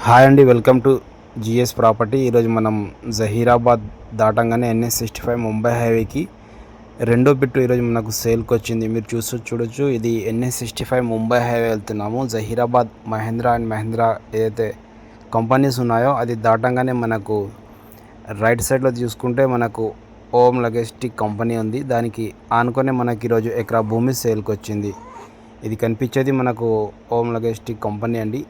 Hi అండి, welcome to GS property. ఈరోజు మనం జహీరాబాద్ దాటంగానే NH65 ముంబై హైవేకి రెండో బిట్టు ఈరోజు మనకు సేల్కి వచ్చింది. మీరు చూడొచ్చు, ఇది NH65 ముంబై హైవే వెళ్తున్నాము. జహీరాబాద్ మహేంద్ర అండ్ మహేంద్ర ఏదైతే కంపెనీస్ ఉన్నాయో అది దాటంగానే మనకు రైట్ సైడ్లో చూసుకుంటే మనకు ఓం లాజిస్టిక్ కంపెనీ ఉంది. దానికి ఆనుకొనే మనకి ఈరోజు ఎకరా భూమి సేల్కి వచ్చింది. ఇది కనిపించేది మనకు ఓం లాజిస్టిక్ కంపెనీ అండి.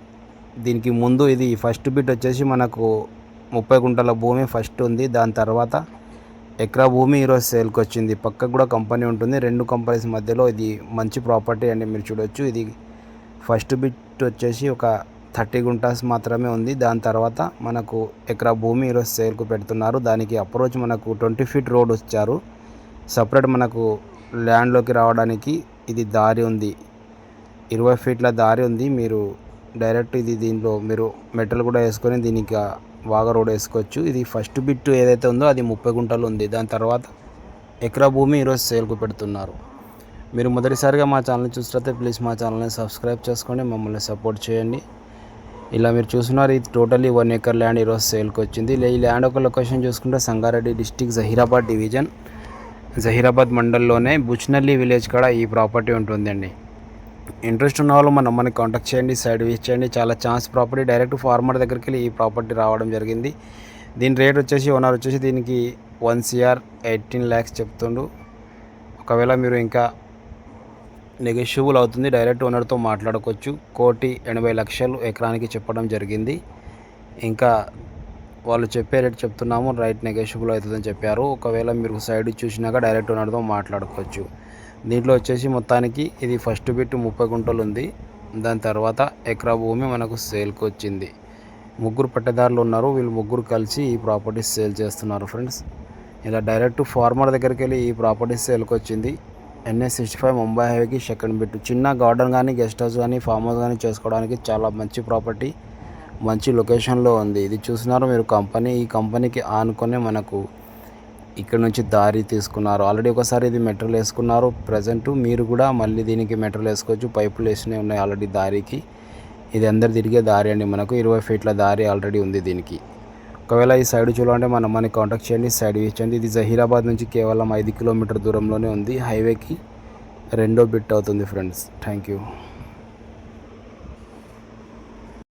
దీనికి ముందు ఇది ఫస్ట్ బిట్ వచ్చేసి మనకు 30 గుంటల భూమి ఫస్ట్ ఉంది. దాని తర్వాత ఎకరా భూమి ఈరోజు సేల్కి వచ్చింది. పక్కకు కూడా కంపెనీ ఉంటుంది. రెండు కంపెనీస్ మధ్యలో ఇది మంచి ప్రాపర్టీ అండి. మీరు చూడొచ్చు, ఇది ఫస్ట్ బిట్ వచ్చేసి ఒక 30 గుంటాస్ మాత్రమే ఉంది. దాని తర్వాత మనకు ఎకరా భూమి ఈరోజు సేల్కు పెడుతున్నారు. దానికి అప్రోచ్ మనకు 20 ఫీట్ రోడ్ వచ్చారు. సపరేట్ మనకు ల్యాండ్లోకి రావడానికి ఇది దారి ఉంది. 20 ఫీట్ల దారి ఉంది. మీరు డైరెక్ట్ దీంట్లో మీరు మెటల్ కూడా వేసుకొని దీనికి బాగా రోడ్ వేసుకోవచ్చు. ఇది ఫస్ట్ బిట్ ఏదైతే ఉందో అది 30 గుంటలు ఉంది. దాని తర్వాత ఎకరా భూమి ఈరోజు సేల్కు పెడుతున్నారు. మీరు మొదటిసారిగా మా ఛానల్ చూసినట్లయితే ప్లీజ్ మా ఛానల్ని సబ్స్క్రైబ్ చేసుకోండి, మమ్మల్ని సపోర్ట్ చేయండి. ఇలా మీరు చూస్తున్నారు, ఇది టోటల్లీ 1 ఎకర్ ల్యాండ్ ఈరోజు సేల్కి వచ్చింది. ఈ ల్యాండ్ ఒక లొకేషన్ చూసుకుంటే సంగారెడ్డి డిస్టిక్ జహీరాబాద్ డివిజన్, జహీరాబాద్ మండల్లోనే బుచ్నల్లి విలేజ్ కాడ ఈ ప్రాపర్టీ ఉంటుందండి. ఇంట్రెస్ట్ ఉన్న వాళ్ళు మన కాంటాక్ట్ చేయండి, సైడ్ విజిట్ చేయండి. చాలా ఛాన్స్ ప్రాపర్టీ. డైరెక్ట్ ఫార్మర్ దగ్గరికి వెళ్ళి ఈ ప్రాపర్టీ రావడం జరిగింది. దీని రేట్ వచ్చేసి ఓనర్ వచ్చేసి దీనికి 1 CR 18 lakhs చెప్తుండు. ఒకవేళ మీరు ఇంకా నెగోషియబుల్ అవుతుంది, డైరెక్ట్ ఓనర్తో మాట్లాడుకోవచ్చు. 1,80,00,000 ఎకరానికి చెప్పడం జరిగింది. ఇంకా వాళ్ళు చెప్పే రేట్ చెప్తున్నాము, రైట్ నెగోషియబుల్ అవుతుందని చెప్పారు. ఒకవేళ మీరు సైడ్ చూసినాక డైరెక్ట్ ఓనర్తో మాట్లాడుకోవచ్చు. దీంట్లో వచ్చేసి మొత్తానికి ఇది ఫస్ట్ బిట్ 30 గుంటలు ఉంది. దాని తర్వాత ఎకరా భూమి మనకు సేల్కి వచ్చింది. ముగ్గురు పట్టేదారులు ఉన్నారు. వీళ్ళు ముగ్గురు కలిసి ఈ ప్రాపర్టీ సేల్ చేస్తున్నారు ఫ్రెండ్స్. ఇలా డైరెక్ట్ ఫార్మర్ దగ్గరికి వెళ్ళి ఈ ప్రాపర్టీ సేల్కి వచ్చింది. NH65 ముంబై హైవేకి సెకండ్ బిట్. చిన్న గార్డెన్ కానీ, గెస్ట్ హౌస్ కానీ, ఫామ్ హౌస్ కానీ చేసుకోవడానికి చాలా మంచి ప్రాపర్టీ, మంచి లొకేషన్లో ఉంది. ఇది చూస్తున్నారు మీరు కంపెనీ. ఈ కంపెనీకి ఆనుకొనే మనకు ఇక్కడ నుంచి దారి తీసుకున్నారు. ఆల్రెడీ ఒకసారి ఇది మెటీరియల్ వేసుకున్నారు. ప్రజెంట్ మీరు కూడా మళ్ళీ దీనికి మెటీరియల్ వేసుకోవచ్చు. పైపులు వేసినవి ఉన్నాయి ఆల్రెడీ దారికి. ఇది అందరు తిరిగే దారి అండి. మనకు 20 ఫీట్ల దారి ఆల్రెడీ ఉంది దీనికి. ఒకవేళ ఈ సైడ్ చూడాలంటే మనని కాంటాక్ట్ చేయండి, సైడ్ ఇచ్చండి. ఇది జహీరాబాద్ నుంచి కేవలం 5 కిలోమీటర్ దూరంలోనే ఉంది. హైవేకి రెండో బిట్ అవుతుంది ఫ్రెండ్స్. Thank you.